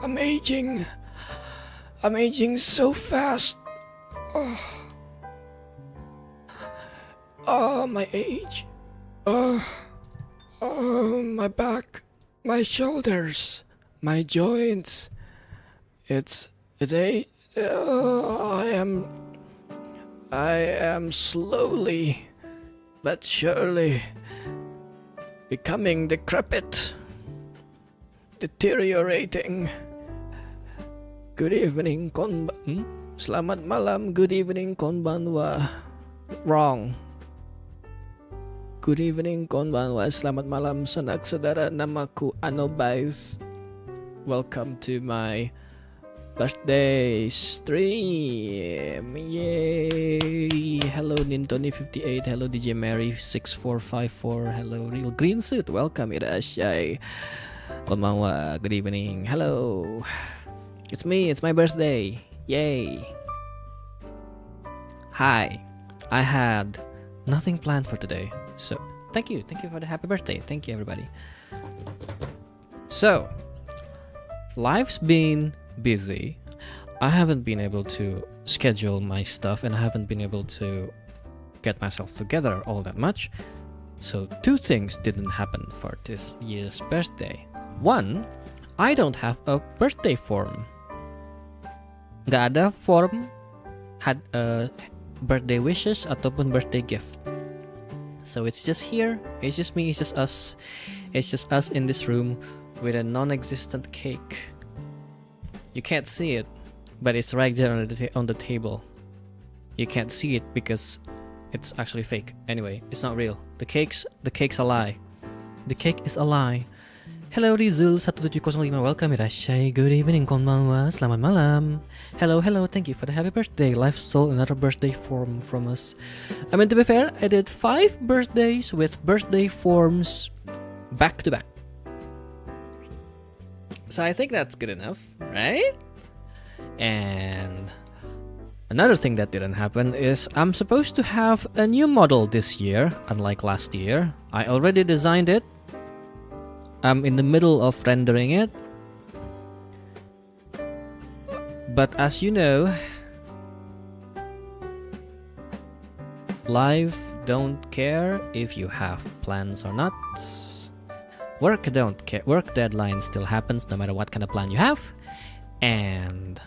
I'm aging. I'm aging so fast. My age. My back, my shoulders, my joints. I am slowly but surely becoming decrepit, deteriorating. Good evening, Selamat malam, good evening, konbanwa. Wrong. Good evening, konbanwa. Selamat malam, sanak saudara. Namaku Anobaith. Welcome to my birthday stream. Yay! Hello, Nintoni58. Hello, DJ Mary6454. Hello, Real Green Suit. Welcome, Irashai. Konbanwa. Good evening. Hello. It's me. It's my birthday. Yay! Hi. I had nothing planned for today. So, thank you. Thank you for the happy birthday. Thank you, everybody. So, life's been busy. I haven't been able to schedule my stuff and I haven't been able to get myself together all that much. So, two things didn't happen for this year's birthday. One, I don't have a birthday form. Gak ada form birthday wishes ataupun birthday gift. So it's just here, it's just me, it's just us. It's just us in this room with a non-existent cake. You can't see it, but it's right there on the table. You can't see it because it's actually fake. Anyway, it's not real. The cake's a lie. The cake is a lie. Hello Rizul 1705, welcome Irashai. Good evening, konbanwa, selamat malam. Hello, thank you for the happy birthday. Life stole another birthday form from us. I mean, to be fair, I did 5 birthdays with birthday forms back to back. So I think that's good enough, right? And another thing that didn't happen is I'm supposed to have a new model this year, unlike last year. I already designed it. I'm in the middle of rendering it. But as you know, life don't care if you have plans or not. Work don't care. Work deadline still happens no matter what kind of plan you have. And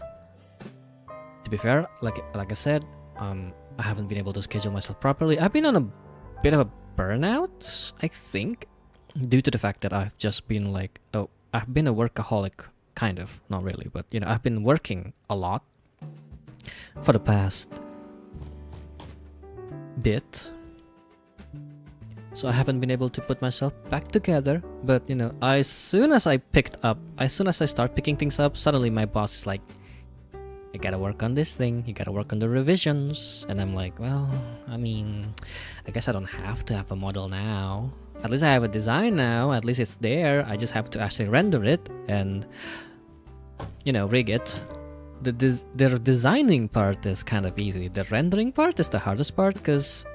to be fair, like I said, I haven't been able to schedule myself properly. I've been on a bit of a burnout, I think, due to the fact that I've just been I've been a workaholic, kind of, not really, but I've been working a lot for the past bit. So I haven't been able to put myself back together, but as soon as I start picking things up, suddenly my boss is like, you gotta work on this thing, you gotta work on the revisions, and I'm like, well, I mean, I guess I don't have to have a model now. At least I have a design now, at least it's there, I just have to actually render it and, rig it. The designing part is kind of easy, the rendering part is the hardest part, because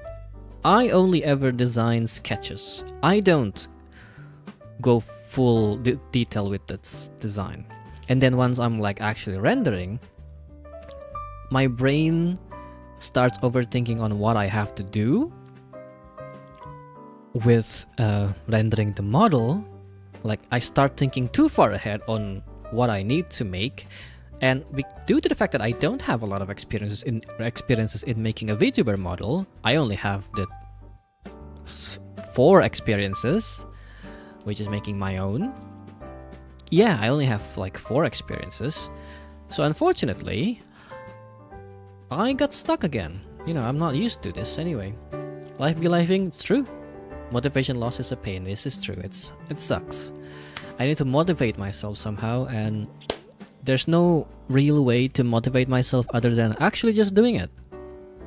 I only ever design sketches. I don't go full detail with its design. And then once I'm actually rendering, my brain starts overthinking on what I have to do with rendering the model. I start thinking too far ahead on what I need to make, and due to the fact that I don't have a lot of experiences in making a VTuber model, I only have the 4 experiences, which is making my own. Yeah, I only have 4 experiences. So unfortunately, I got stuck again. I'm not used to this anyway. Life be lifing, it's true. Motivation loss is a pain. This is true. It sucks. I need to motivate myself somehow, and there's no real way to motivate myself other than actually just doing it,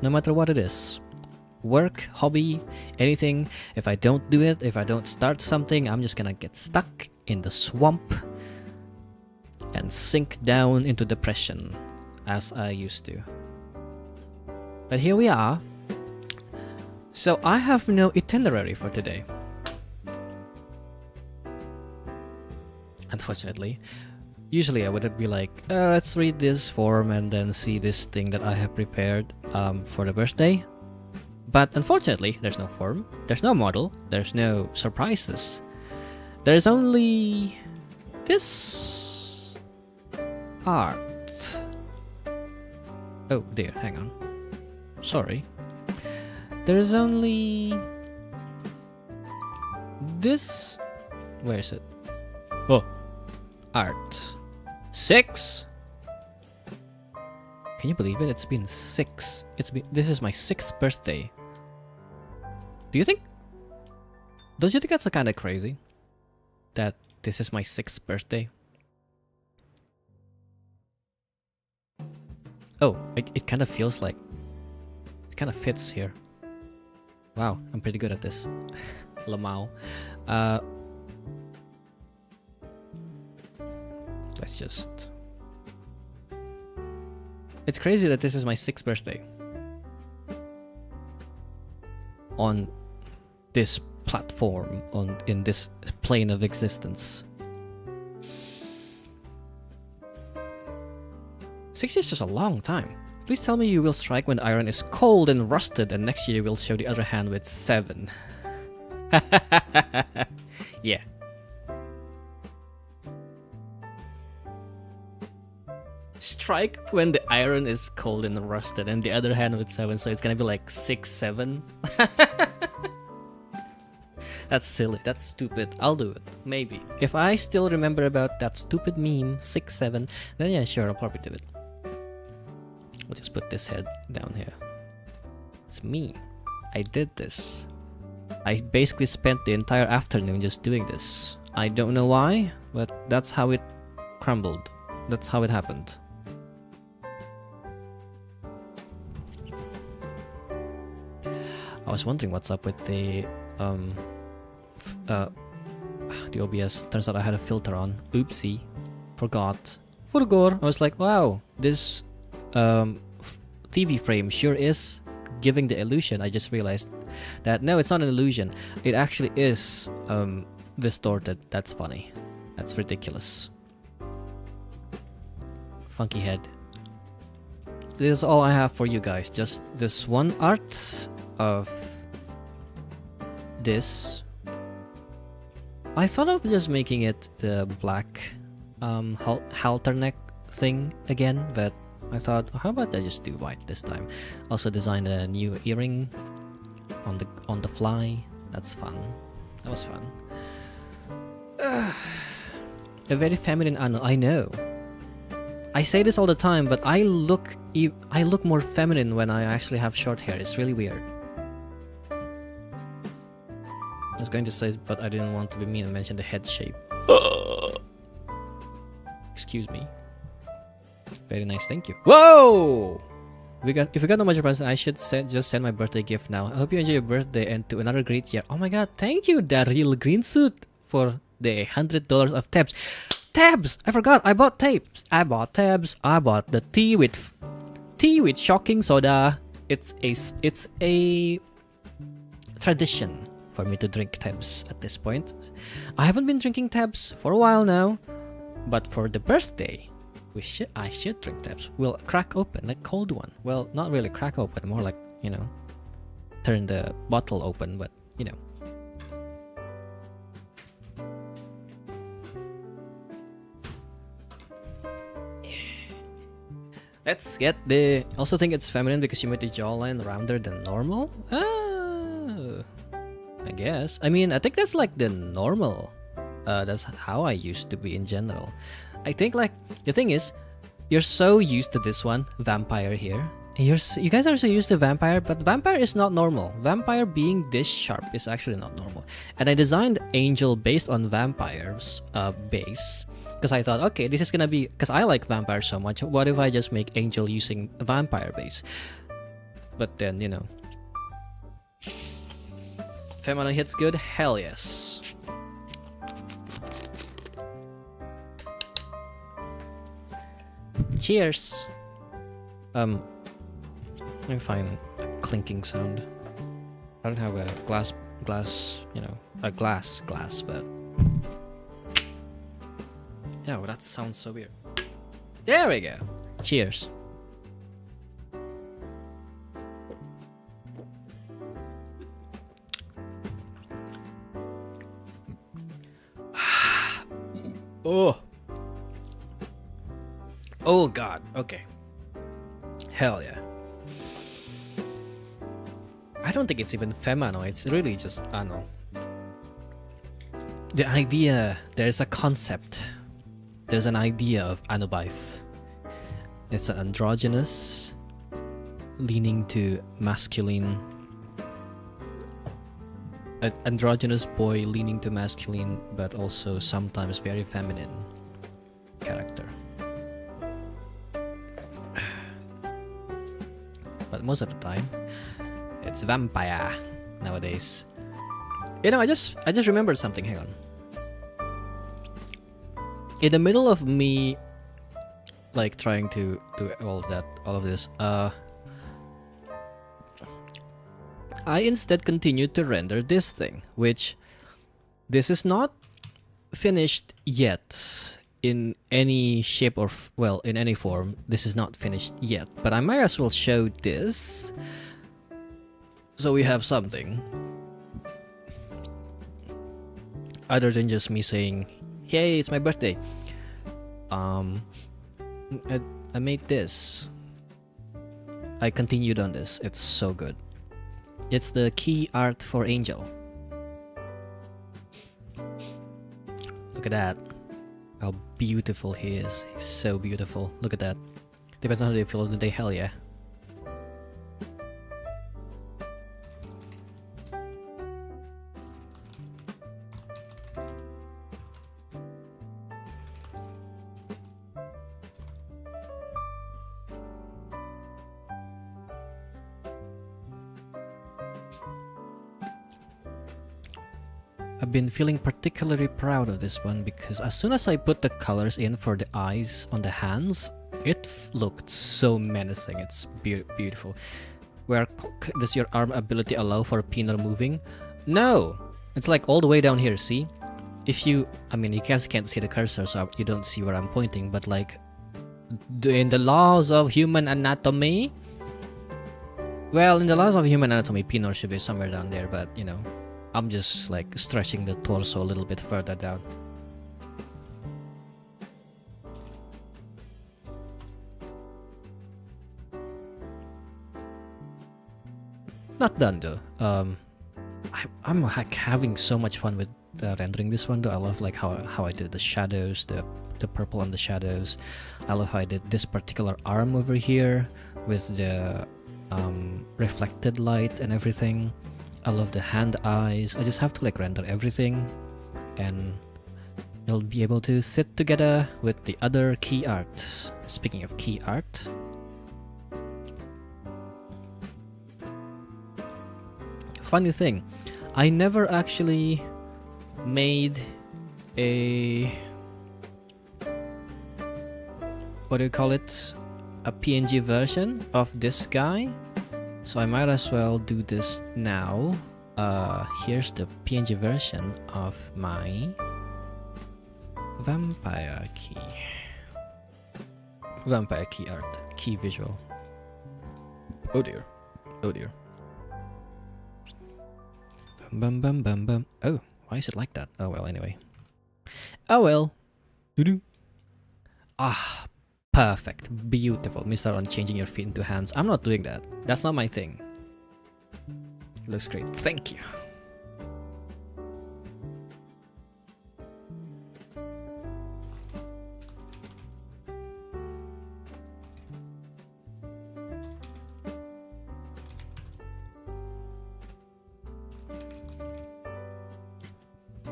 no matter what it is. Work, hobby, anything. If I don't do it, if I don't start something, I'm just gonna get stuck in the swamp and sink down into depression as I used to. But here we are. So I have no itinerary for today, unfortunately. Usually I would be like, let's read this form and then see this thing that I have prepared for the birthday. But unfortunately, there's no form, there's no model, there's no surprises. There's only this art. Oh dear, hang on. Sorry. There's only this. Where is it? Oh, art. 6. Can you believe it? It's been 6. This is my 6th birthday. Don't you think that's kind of crazy? That this is my 6th birthday? Oh, it kind of feels like it kind of fits here. Wow, I'm pretty good at this. Lamau. Let's just... It's crazy that this is my 6th birthday. on this platform, in this plane of existence. 6 years is just a long time. Please tell me you will strike when the iron is cold and rusted, and next year you will show the other hand with 7. Yeah. Strike when the iron is cold and rusted, and the other hand with 7, so it's gonna be like 6, 7. That's silly. That's stupid. I'll do it. Maybe. If I still remember about that stupid meme, 6, 7, then yeah, sure, I'll probably do it. I'll just put this head down here. It's me. I did this. I basically spent the entire afternoon just doing this. I don't know why, but that's how it crumbled. That's how it happened. I was wondering what's up with the OBS. Turns out I had a filter on. Oopsie. Forgot. I was like, wow, this TV frame sure is giving the illusion. I just realized that no, it's not an illusion. It actually is distorted. That's funny. That's ridiculous. Funky head. This is all I have for you guys. Just this one art of this. I thought of just making it the black halter thing again, but I thought, how about I just do white this time? Also designed a new earring on the fly. That's fun. That was fun. A very feminine Ano. I know. I say this all the time, but I look more feminine when I actually have short hair. It's really weird. I was going to say, but I didn't want to be mean and mention the head shape. Excuse me. Very nice, thank you. Whoa! If we got no major present, I should just send my birthday gift now. I hope you enjoy your birthday and to another great year. Oh my god, thank you, Daryl Greensuit, for the $100 of tebs. Tebs! I forgot, I bought tebs. I bought tebs. I bought the tea with shocking soda. It's a tradition for me to drink tebs at this point. I haven't been drinking tebs for a while now, but for the birthday, I should drink tebs. We'll crack open a cold one. Well, not really crack open, more like, you know, turn the bottle open, but you know. Let's get the... Also think it's feminine because you made the jawline rounder than normal? Ah, I guess. I mean, I think that's like the normal. That's how I used to be in general. I think like, the thing is, you're so used to this one, vampire here. You guys are so used to vampire, but vampire is not normal. Vampire being this sharp is actually not normal. And I designed angel based on vampire's base. Because I thought, okay, this is gonna be... Because I like vampire so much, what if I just make angel using a vampire base? But then, you know... Feminine hits good? Hell yes. Cheers! Let me find a clinking sound. I don't have a glass, you know, a glass, but... Yeah, well, that sounds so weird. There we go. Cheers. Oh. Oh god. Okay. Hell yeah. I don't think it's even femano. It's really just ano. The idea. There's a concept. There's an idea of Anobaith. It's an androgynous, leaning to masculine. An androgynous boy leaning to masculine, but also sometimes very feminine character. But most of the time, it's vampire nowadays. You know, I just remembered something. Hang on. In the middle of me, like trying to do all of this, I instead continued to render this thing, which this is not finished yet in any shape or well, in any form. This is not finished yet, but I might as well show this so we have something other than just me saying, hey, it's my birthday. I made this. I continued on this. It's so good. It's the key art for Angel. Look at that. How beautiful he is. He's so beautiful. Look at that. Depends on how they feel on the day. Hell yeah. I've been feeling particularly proud of this one because as soon as I put the colors in for the eyes on the hands, it looked so menacing. It's beautiful. Where does your arm ability allow for pinner moving? No! It's like all the way down here, see? If you... I mean, you guys can't see the cursor, so you don't see where I'm pointing, but like... in the laws of human anatomy... Well, in the laws of human anatomy, pinner should be somewhere down there, but, you know... I'm just like stretching the torso a little bit further down. Not done though. I'm like having so much fun with rendering this one though. I love like how I did the shadows, the purple on the shadows. I love how I did this particular arm over here with the reflected light and everything. I love the hand eyes. I just have to like render everything and you'll be able to sit together with the other key art. Speaking of key art, funny thing, I never actually made a, what do you call it, a PNG version of this guy. So I might as well do this now. Here's the PNG version of my vampire key art, key visual. Oh dear, oh dear. Bum bum bum bum. Oh, why is it like that? Oh well, anyway. Oh well. Doo-doo. Ah, perfect, beautiful. Mr. on changing your feet into hands. I'm not doing that. That's not my thing. Looks great. Thank you.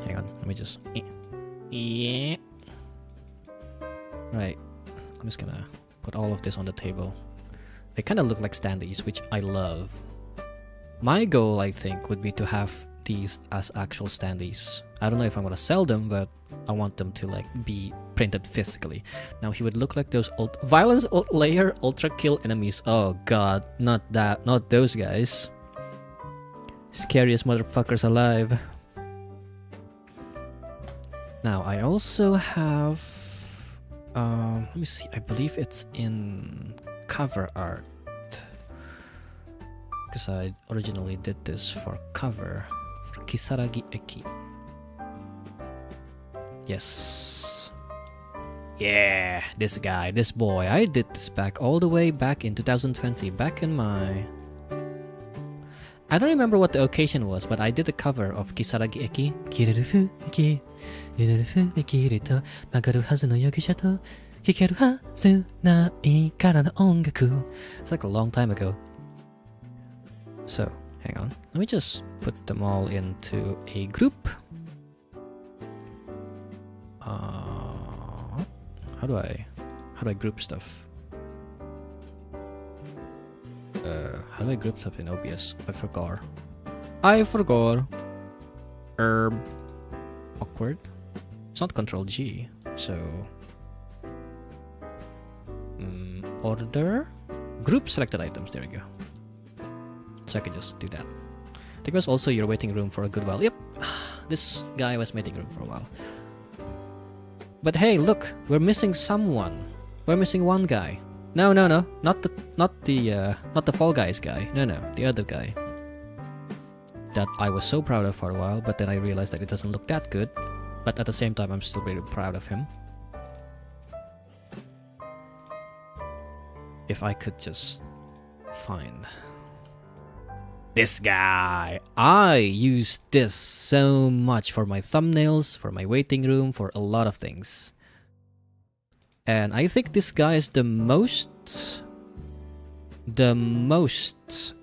Hang on, let me just... Yeah. Right. I'm just gonna put all of this on the table. They kind of look like standees, which I love. My goal, I think, would be to have these as actual standees. I don't know if I'm gonna sell them, but I want them to like be printed physically. Now he would look like those violence layer ultra kill enemies. Oh god, not that, not those guys. Scariest motherfuckers alive. Now I also have let me see, I believe it's in cover art because I originally did this for cover for Kisaragi Eki. Yes. Yeah, this guy, this boy. I did this back all the way back in 2020, back in my... I don't remember what the occasion was, but I did a cover of Kisaragi Eki. It's like a long time ago. So, hang on. Let me just put them all into a group. How do I group stuff? How do I group stuff in OBS? I forgot. Awkward. It's not Control G, so order group selected items. There we go. So I can just do that. think it was also your waiting room for a good while. Yep, this guy was waiting room for a while. But hey, look, we're missing someone. We're missing one guy. No, not the Fall Guys guy. No, the other guy. That I was so proud of for a while, but then I realized that it doesn't look that good. But at the same time, I'm still really proud of him. If I could just find this guy. I use this so much for my thumbnails, for my waiting room, for a lot of things. And I think this guy is the most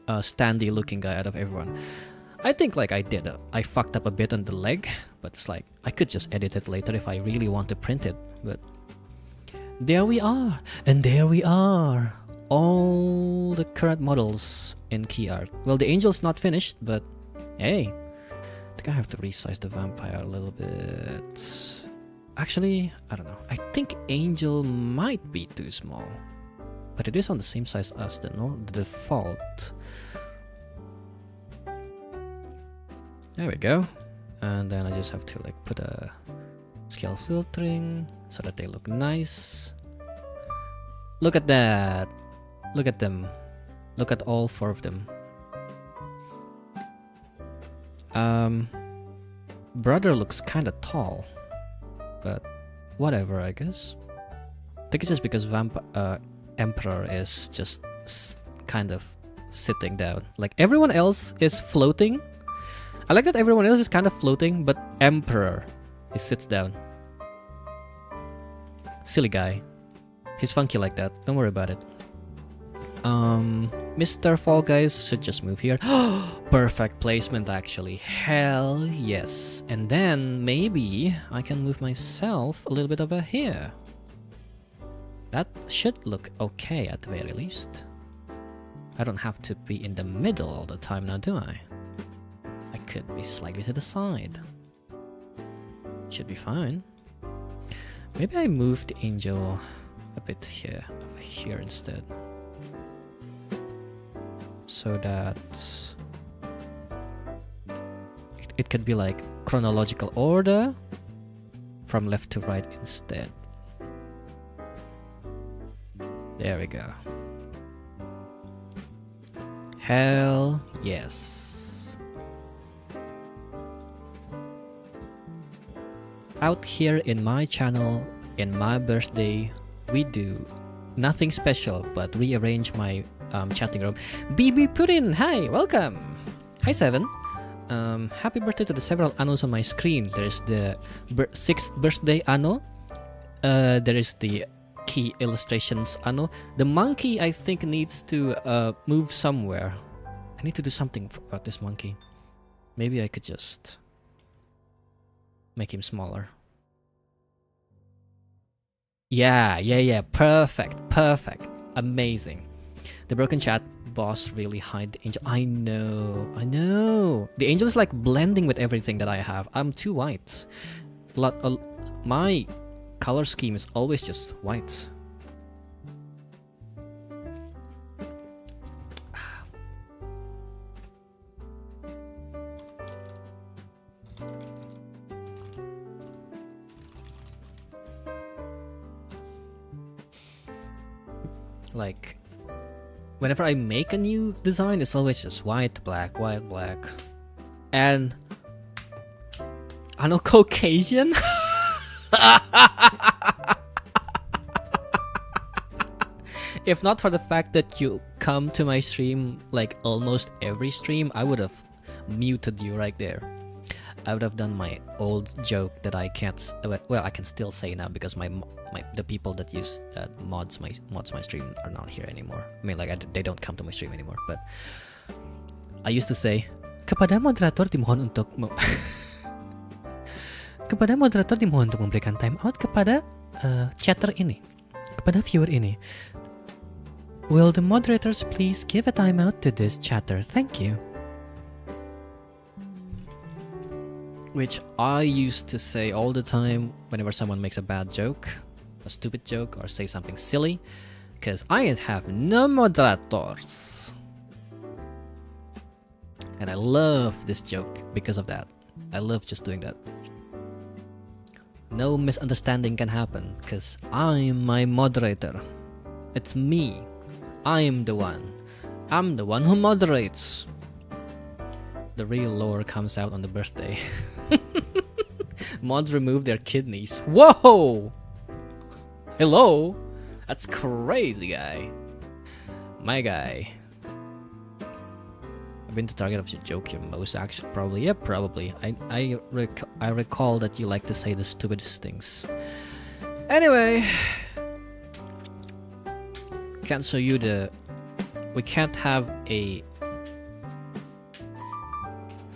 standy looking guy out of everyone. I think like I fucked up a bit on the leg, but it's like I could just edit it later if I really want to print it. But there we are, and there we are. All the current models in key art. Well, the angel's not finished, but hey, I think I have to resize the vampire a little bit. Actually, I don't know. I think angel might be too small, but it is on the same size as the default. There we go. And then I just have to like put a scale filtering so that they look nice. Look at that. Look at them. Look at all four of them. Brother looks kind of tall, but whatever, I guess. I think it's just because Emperor is just kind of sitting down. Like everyone else is floating. I like that everyone else is kind of floating, but Emperor, he sits down. Silly guy. He's funky like that. Don't worry about it. Mr. Fall Guys should just move here. Perfect placement, actually. Hell yes. And then maybe I can move myself a little bit over here. That should look okay at the very least. I don't have to be in the middle all the time now, do I? I could be slightly to the side. Should be fine. Maybe I move the angel a bit here, over here instead. So that it could be like chronological order from left to right instead. There we go. Hell yes. Out here in my channel, in my birthday, we do nothing special but rearrange my chatting room. BB Purin, hi, welcome. Hi Seven. Happy birthday to the several Anos on my screen. There's the 6th birthday Ano. There is the key illustrations Ano. The monkey I think needs to move somewhere. I need to do something about this monkey. Maybe I could just make him smaller. Yeah, perfect, amazing. The broken chat boss really hide the angel. I know. The angel is like blending with everything that I have. I'm too white. My color scheme is always just white. Like, whenever I make a new design, it's always just white, black. And I know Caucasian. If not for the fact that you come to my stream like almost every stream, I would have muted you right there. I would have done my old joke that I can't. Well, I can still say now because the people that use mods my stream are not here anymore. I mean, like they don't come to my stream anymore. But I used to say, kepada moderator dimohon untuk kepada moderator dimohon untuk memberikan time out kepada chatter ini, kepada viewer ini. Will the moderators please give a time out to this chatter? Thank you. Which I used to say all the time whenever someone makes a bad joke, a stupid joke, or say something silly, because I have no moderators. And And I love this joke because of that. I love just doing that. No misunderstanding can happen because I'm my moderator. It's me. I'm the one. I'm the one who moderates. The real lore comes out on the birthday. Mods remove their kidneys. Whoa! Hello? That's crazy, guy. My guy. I've been the target of your joke here most, actually. Probably. Yeah, probably. I recall that you like to say the stupidest things. Anyway. Can't show you the... We can't have a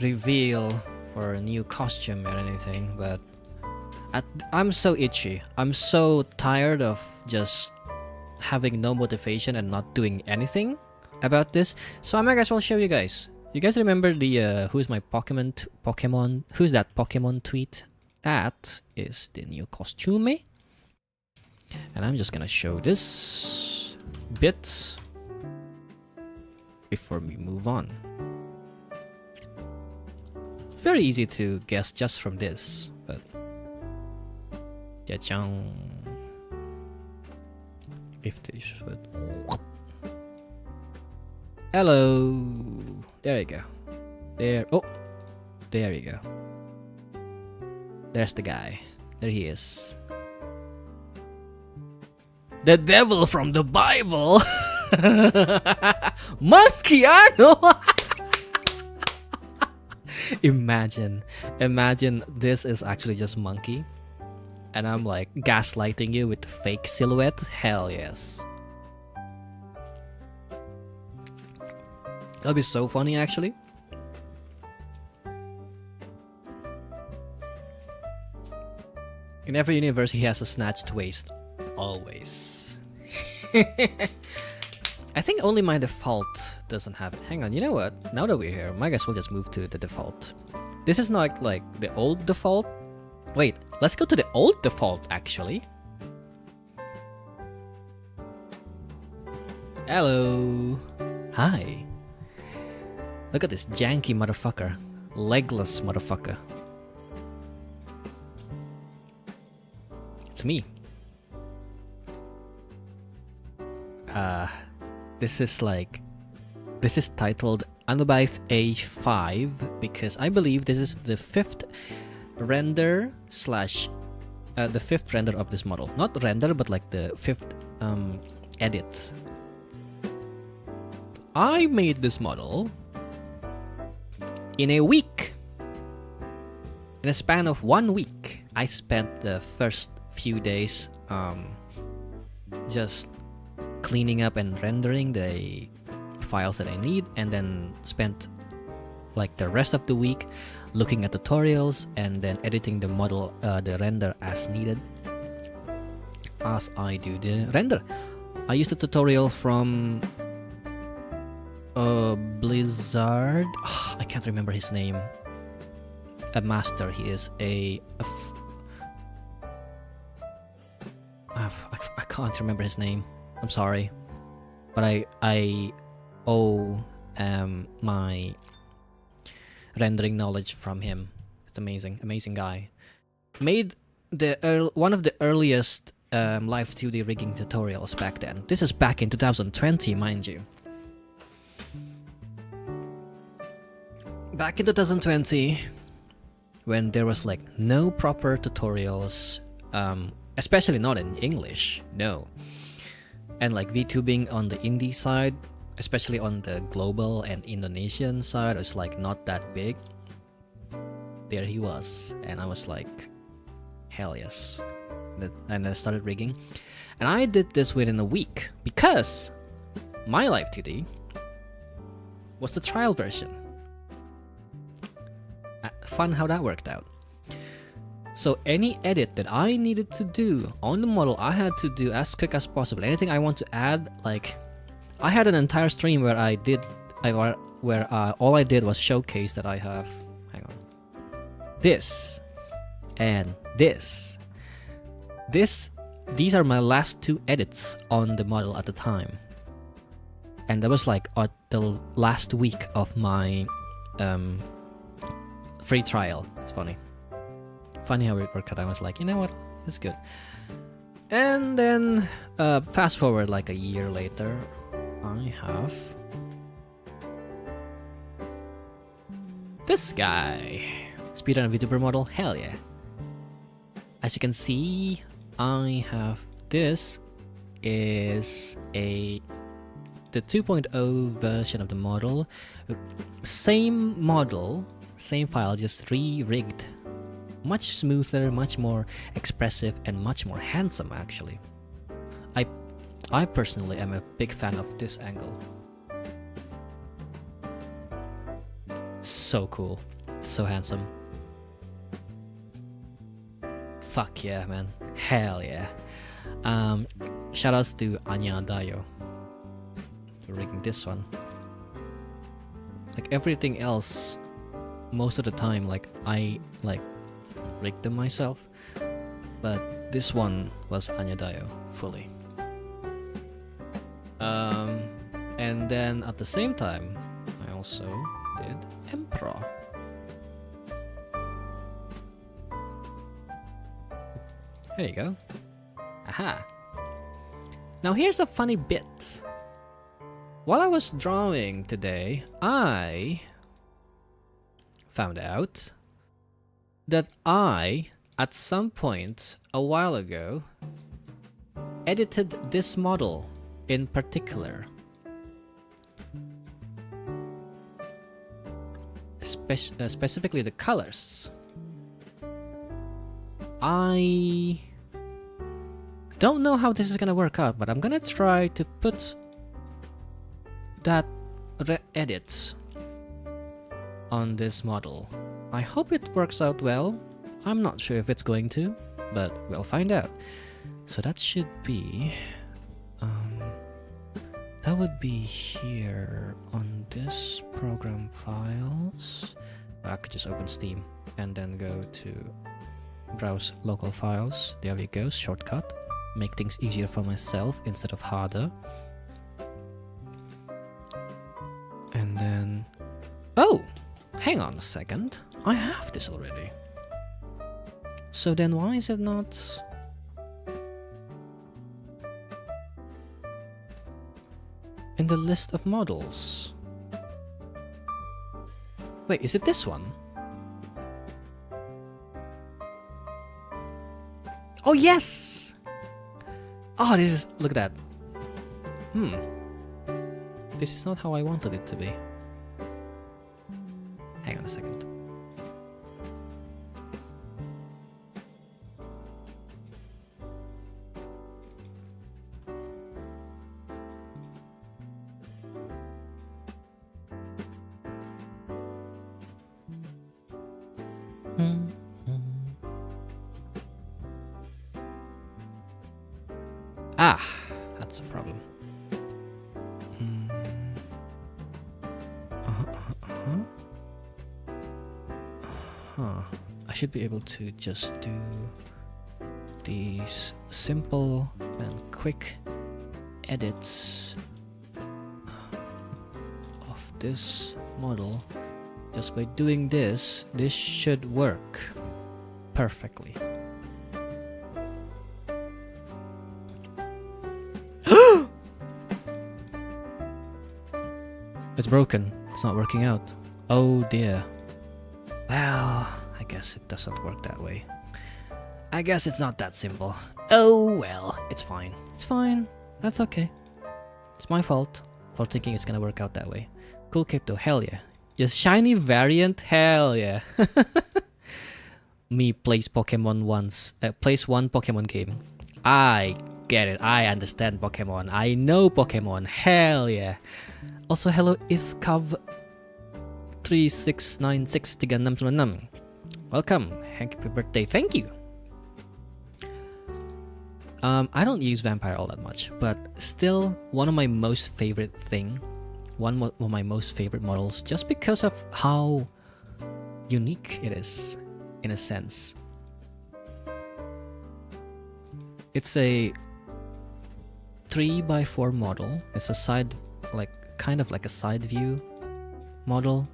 reveal for a new costume or anything, but I'm so itchy. I'm so tired of just having no motivation and not doing anything about this. So I might as well show you guys. You guys remember the who's my Pokemon? Who's that Pokemon tweet? That is the new costume. And I'm just gonna show this bit before we move on. Very easy to guess just from this, but if this should. Hello. There you go. There. Oh, there you go. There's the guy. There he is. The devil from the Bible. Monkeyano. Imagine this is actually just Monkey, and I'm like gaslighting you with fake silhouette. Hell yes. That'll be so funny, actually. In every universe, he has a snatched waist. Always. I think only my default doesn't have it. Hang on, you know what? Now that we're here, I guess we'll just move to the default. This is not like the old default. Wait, let's go to the old default, actually. Hello. Hi. Look at this janky motherfucker. Legless motherfucker. It's me. This is titled Anobaith A5 because I believe this is the fifth render slash the fifth render of this model. Not render, but like the fifth edit. I made this model in a week. In a span of 1 week, I spent the first few days just cleaning up and rendering the files that I need, and then spent like the rest of the week looking at tutorials and then editing the model, the render as needed as I do the render. I used a tutorial from Blizzard. I can't remember his name. A master, he is I can't remember his name. I'm sorry, but I owe my rendering knowledge from him. It's amazing guy. Made the one of the earliest live 2D rigging tutorials back then. This is back in 2020, mind you. Back in 2020, when there was like no proper tutorials, especially not in English, no. And like VTubing on the indie side, especially on the global and Indonesian side, is like not that big. There he was, and I was like, hell yes. And I started rigging, and I did this within a week because my Live 2D was the trial version. Fun how that worked out. So any edit that I needed to do on the model, I had to do as quick as possible. Anything I want to add, like I had an entire stream where all I did was showcase that I have, hang on, this and this. These are my last two edits on the model at the time, and that was like the last week of my free trial. It's funny. Funny how it worked out. I was like, you know what? It's good. And then fast forward like a year later, I have this guy. Speedrun VTuber model, hell yeah. As you can see, I have this is the 2.0 version of the model. Same model, same file, just re-rigged. Much smoother, much more expressive, and much more handsome actually. I personally am a big fan of this angle. So cool, so handsome. Fuck yeah, man. Hell yeah. Shoutouts to Anya Dayo for rigging this one. Like everything else, most of the time, like I rigged them myself, but this one was Anya Dayo fully. And then at the same time, I also did Emperor. There you go. Aha. Now here's a funny bit. While I was drawing today, I found out that I, at some point a while ago, edited this model in particular. Specifically the colors. I don't know how this is gonna work out, but I'm gonna try to put that edits on this model. I hope it works out well. I'm not sure if it's going to, but we'll find out. So that should be that would be here on this program files. I could just open Steam and then go to browse local files. There we go, shortcut. Make things easier for myself instead of harder. And then, oh, hang on a second. I have this already. So then why is it not? In the list of models. Wait, is it this one? Oh yes! Oh, this is, look at that. This is not how I wanted it to be. Hang on a second. Ah, that's a problem. I should be able to just do these simple and quick edits of this model. Just by doing this, this should work perfectly. It's broken. It's not working out. Oh dear. Well, I guess it doesn't work that way. I guess it's not that simple. Oh well, it's fine. It's fine. That's okay. It's my fault for thinking it's gonna work out that way. Cool crypto, hell yeah. Yes, shiny variant, hell yeah. Me plays Pokemon once. Plays one Pokemon game. I get it. I understand Pokemon. I know Pokemon. Hell yeah. Also, hello Iskav 36963696. Welcome. Happy birthday. Thank you. I don't use Vampire all that much, but still one of my most favorite one of my most favorite models, just because of how unique it is, in a sense. It's a 3x4 model. It's a side, kind of like a side view model.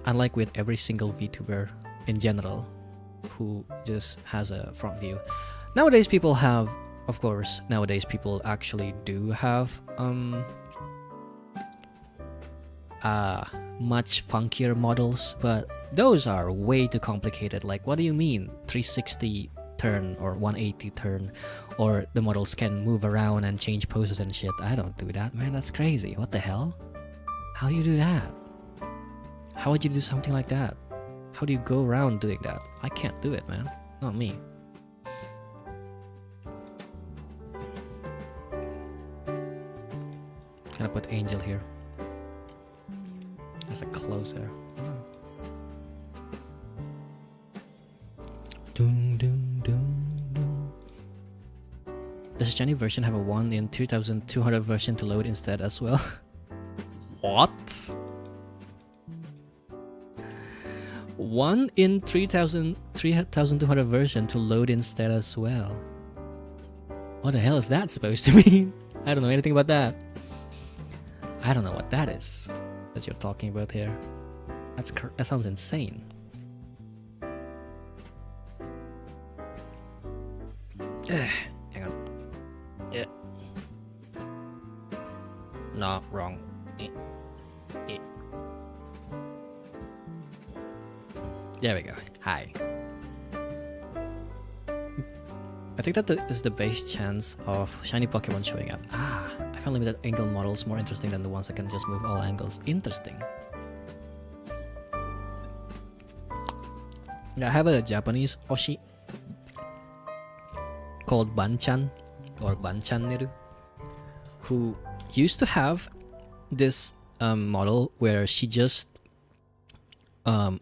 unlike with every single VTuber in general who just has a front view. Nowadays people have, of course, nowadays people actually do have much funkier models, but those are way too complicated. Like, what do you mean 360 turn or 180 turn, or the models can move around and change poses and shit? I don't do that, man. That's crazy. What the hell? How do you do that? How would you do something like that? How do you go around doing that? I can't do it, man. Not me. Gonna put Angel here as a closer. Doom, doom, doom, doom. Does the Chinese version have a 1 in 3200 version to load instead as well? What? 1 in 3200 version to load instead as well. What the hell is that supposed to mean? I don't know anything about that. I don't know what that is that you're talking about here. That sounds insane. Hang on. Yeah. No, wrong. There we go. Hi. I think that is the base chance of shiny Pokemon showing up. I found limited angle models more interesting than the ones that can just move all angles. Interesting. I have a Japanese Oshi called Banchan or Banchanneru, who used to have this model where she just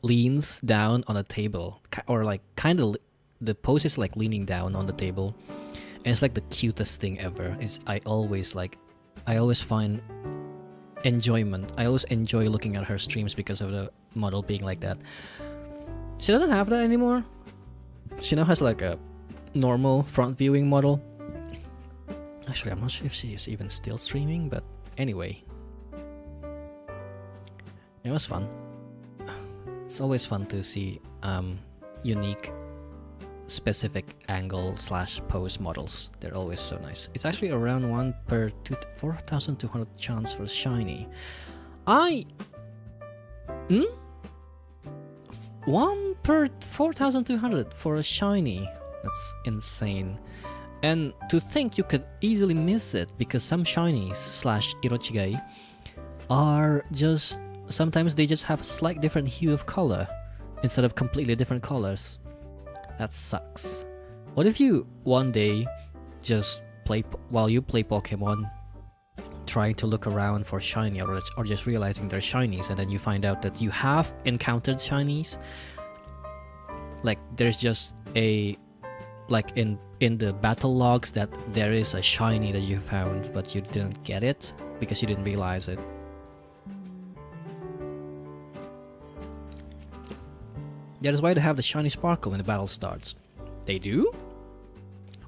leans down on a table, or like kind of the pose is like leaning down on the table, and it's like the cutest thing ever. I always find enjoyment. I always enjoy looking at her streams because of the model being like that. She doesn't have that anymore. She now has like a normal front viewing model. Actually, I'm not sure if she is even still streaming, but anyway, it was fun. It's always fun to see unique, specific angle / pose models. They're always so nice. It's actually around 1 per 4,200 chance for shiny. 1 per 4,200 for a shiny. That's insane. And to think you could easily miss it because some shinies / Irochigai are just, sometimes they just have a slight different hue of color instead of completely different colors. That sucks. What if you one day just while you play Pokemon, trying to look around for shiny, or just realizing they're shinies, and then you find out that you have encountered shinies? Like there's just a, like in the battle logs, that there is a shiny that you found but you didn't get it because you didn't realize it. That is why they have the shiny sparkle when the battle starts. They do?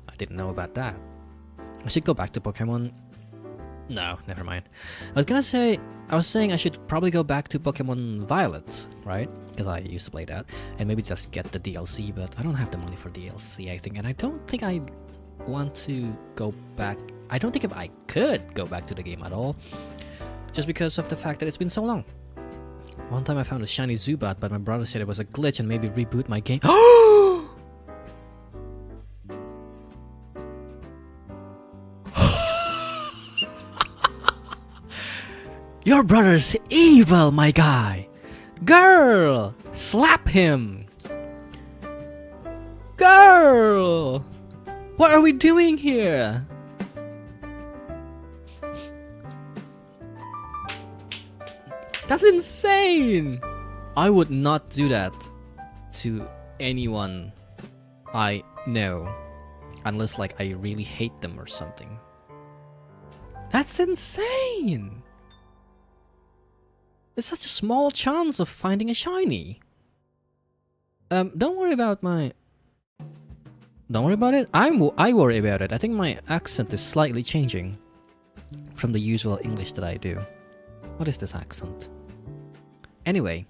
I didn't know about that. I should go back to Pokemon. No, never mind. I was saying I should probably go back to Pokemon Violet, right? Because I used to play that, and maybe just get the DLC, but I don't have the money for DLC, I think, and I don't think I want to go back. I don't think if I could go back to the game at all, just because of the fact that it's been so long. One time I found a shiny Zubat, but my brother said it was a glitch and maybe reboot my game. Your brother's evil, my guy! Girl! Slap him! Girl! What are we doing here? That's insane! I would not do that to anyone I know, unless like I really hate them or something. That's insane! It's such a small chance of finding a shiny. Don't worry about my... Don't worry about it? I worry about it. I think my accent is slightly changing from the usual English that I do. What is this accent? Anyway,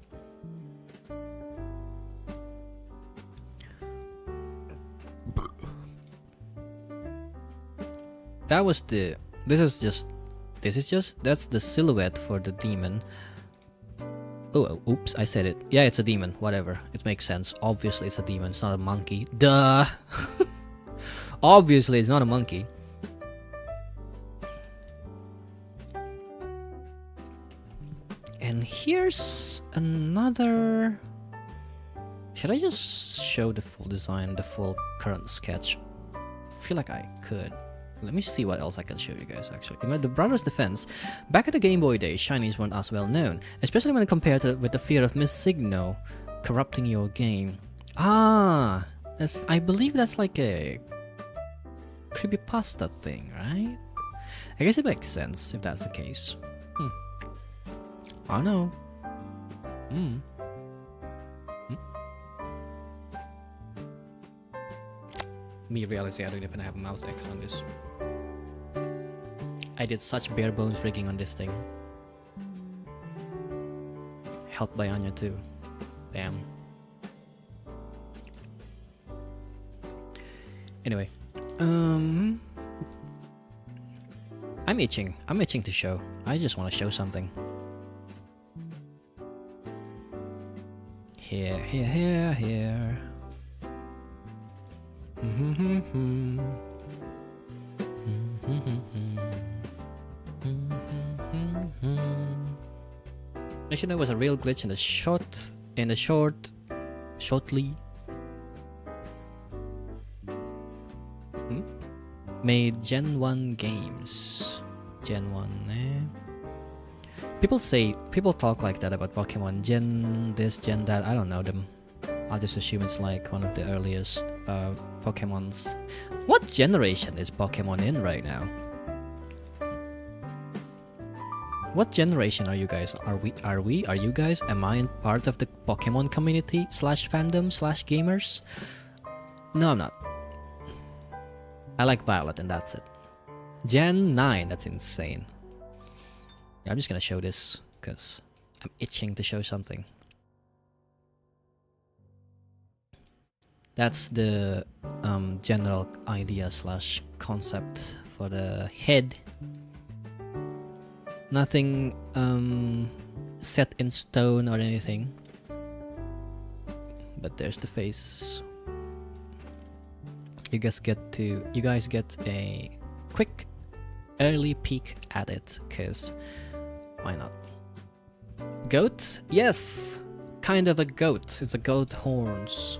that was the. That's the silhouette for the demon. Oh, oops, I said it. Yeah, it's a demon. Whatever. It makes sense. Obviously, it's a demon. It's not a monkey. Duh! Obviously, it's not a monkey. And here's another... Should I just show the full design, the full current sketch? I feel like I could. Let me see what else I can show you guys, actually. In the Brothers' defense, back at the Game Boy days, shinies weren't as well known, especially when compared with the fear of Miss Signo corrupting your game. Ah, I believe that's like a creepypasta thing, right? I guess it makes sense if that's the case. I know. Me realizing I don't even have a mouse X on this. I did such bare bones rigging on this thing. Helped by Anya too. Damn. Anyway, I'm itching. I'm itching to show. I just want to show something. Here. Actually, there was a real glitch in the shortly made Gen 1 games. Gen 1, People talk like that about Pokemon. Gen this, Gen that, I don't know them. I'll just assume it's like one of the earliest Pokemons. What generation is Pokemon in right now? What generation are you guys? Are you guys? Am I in part of the Pokemon community / fandom / gamers? No, I'm not. I like Violet and that's it. Gen 9, that's insane. I'm just gonna show this because I'm itching to show something. That's the general idea / concept for the head. Nothing set in stone or anything. But there's the face. You guys get a quick early peek at it, cause why not? Goat? Yes! Kind of a goat. It's a goat horns.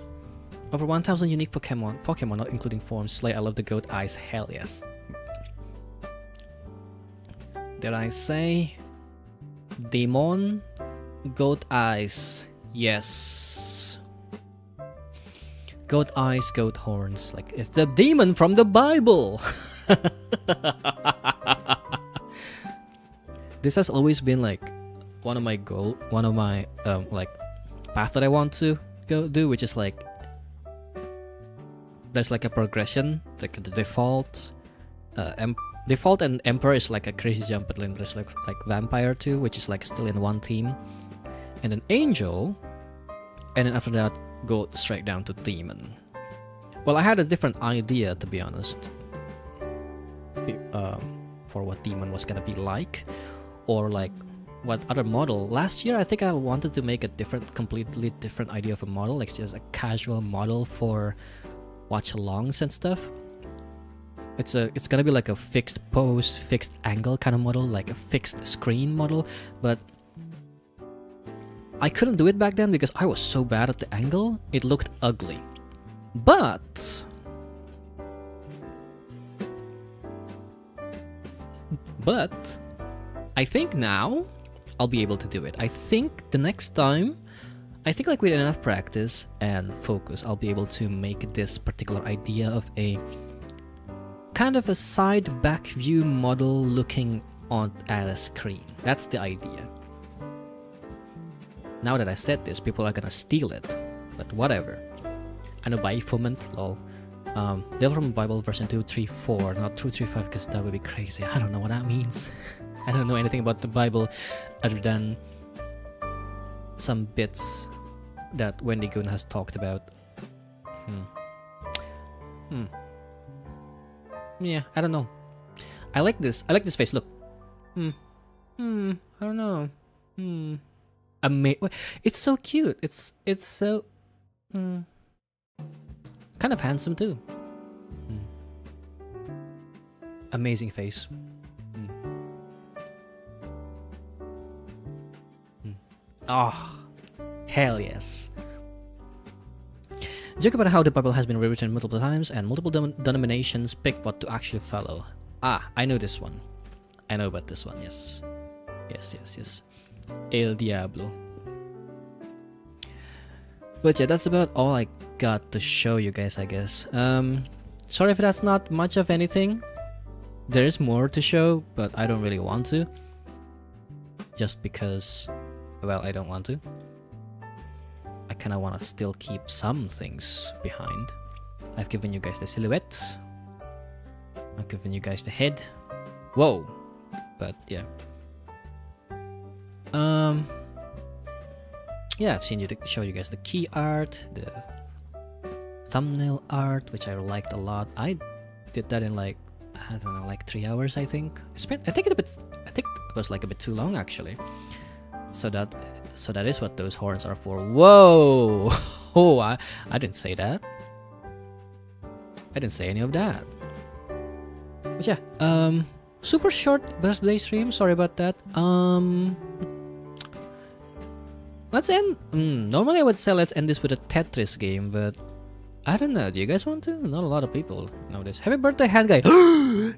Over 1,000 unique Pokemon, not including forms. Slay, I love the goat eyes. Hell yes. Did I say? Demon? Goat eyes. Yes. Goat eyes, goat horns. Like, it's the demon from the Bible! This has always been like one of my like path that I want to go do, which is like there's like a progression, like the default default and Emperor is like a crazy jump, but then there's like Vampire too, which is like still in one team, and then Angel, and then after that go straight down to Demon. Well, I had a different idea, to be honest, for what Demon was gonna be like, or like what other model. Last year I think I wanted to make a completely different idea of a model, like just a casual model for watch-alongs and stuff. It's gonna be like a fixed pose, fixed angle kind of model, like a fixed screen model, but I couldn't do it back then because I was so bad at the angle, it looked ugly. But I think now I'll be able to do it. I think the next time, like with enough practice and focus, I'll be able to make this particular idea of a kind of a side back view model looking at a screen. That's the idea. Now that I said this, people are gonna steal it, but whatever. Anobaith, lol. Devil from the Bible version 234, not 235, because that would be crazy. I don't know what that means. I don't know anything about the Bible other than some bits that Wendy Goon has talked about. Yeah, I don't know. I like this. I like this face. Look. I don't know. It's so cute. It's so kind of handsome too. Amazing face. Oh, hell yes. Joke about how the Bible has been rewritten multiple times and multiple denominations pick what to actually follow. Ah, I know this one. I know about this one, yes. Yes. El Diablo. But yeah, that's about all I got to show you guys, I guess. Sorry if that's not much of anything. There is more to show, but I don't really want to. Just because, well, I don't want to. I kind of want to still keep some things behind. I've given you guys the silhouettes. I've given you guys the head. Whoa. But yeah. Yeah, I've show you guys the key art, the thumbnail art, which I liked a lot. I did that in like, I don't know, like 3 hours, I think. I think it was like a bit too long actually. So that is what those horns are for. Whoa! Oh, I didn't say that. I didn't say any of that. But yeah, super short birthday stream. Sorry about that. Let's end. Normally I would say let's end this with a Tetris game, but I don't know. Do you guys want to? Not a lot of people know this. Happy birthday, hand guy.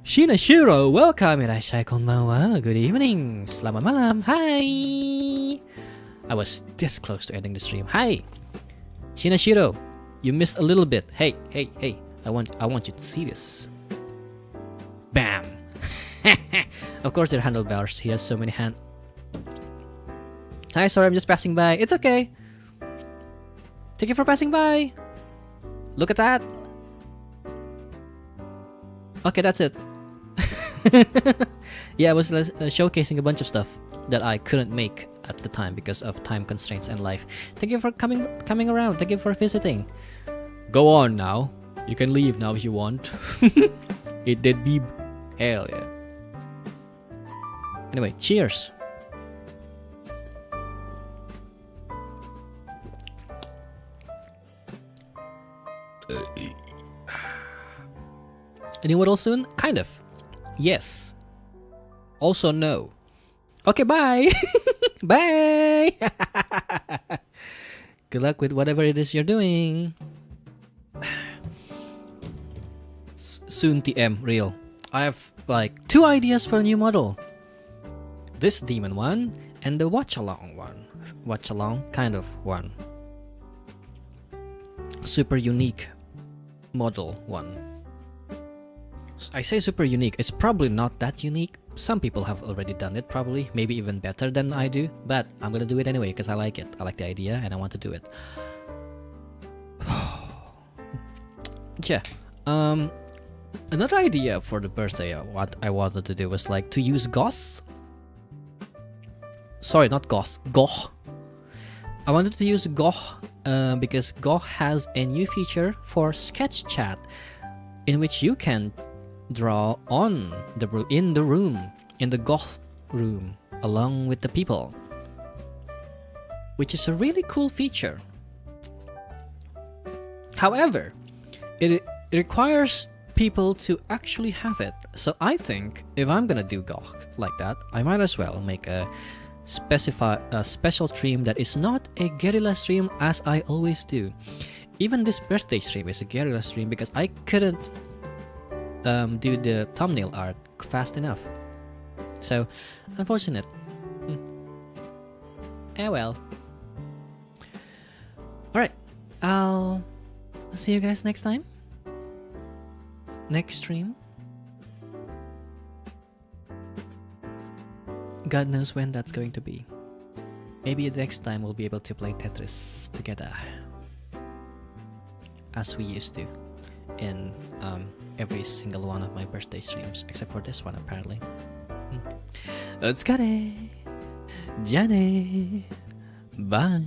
Shinashiro, welcome. Irashai konbanwa. Good evening. Selamat malam. Hi. I was this close to ending the stream. Hi, Shinashiro. You missed a little bit. Hey. I want you to see this. Bam. Of course, they're handlebars. He has so many hand. Hi, sorry, I'm just passing by. It's okay. Thank you for passing by. Look at that. Okay, that's it. Yeah, I was showcasing a bunch of stuff that I couldn't make at the time because of time constraints and life. Thank you for coming around. Thank you for visiting. Go on now. You can leave now if you want. It did beep. Hell yeah. Anyway, cheers. Any waddle soon? Kind of. Yes. Also no. Okay, bye. Bye. Good luck with whatever it is you're doing. Soon TM, real. I have like 2 ideas for a new model. This demon one and the watch along one. Watch along kind of one. Super unique model one. I say super unique, it's probably not that unique. Some people have already done it, probably, maybe even better than I do, but I'm gonna do it anyway because I like it. I like the idea and I want to do it. Yeah. Another idea for the birthday, what I wanted to do was like to use goth. Sorry, not goth. Goth. I wanted to use goth because goth has a new feature for sketch chat, in which you can draw in the goth room along with the people, which is a really cool feature. However, it requires people to actually have it. So I think if I'm gonna do goth like that, I might as well make a special stream that is not a guerrilla stream as I always do. Even this birthday stream is a guerrilla stream because I couldn't do the thumbnail art fast enough. So, unfortunate. Well. Alright, I'll see you guys next time. Next stream. God knows when that's going to be. Maybe the next time we'll be able to play Tetris together, as we used to in every single one of my birthday streams, except for this one apparently. Otsukare! Jane! Bye!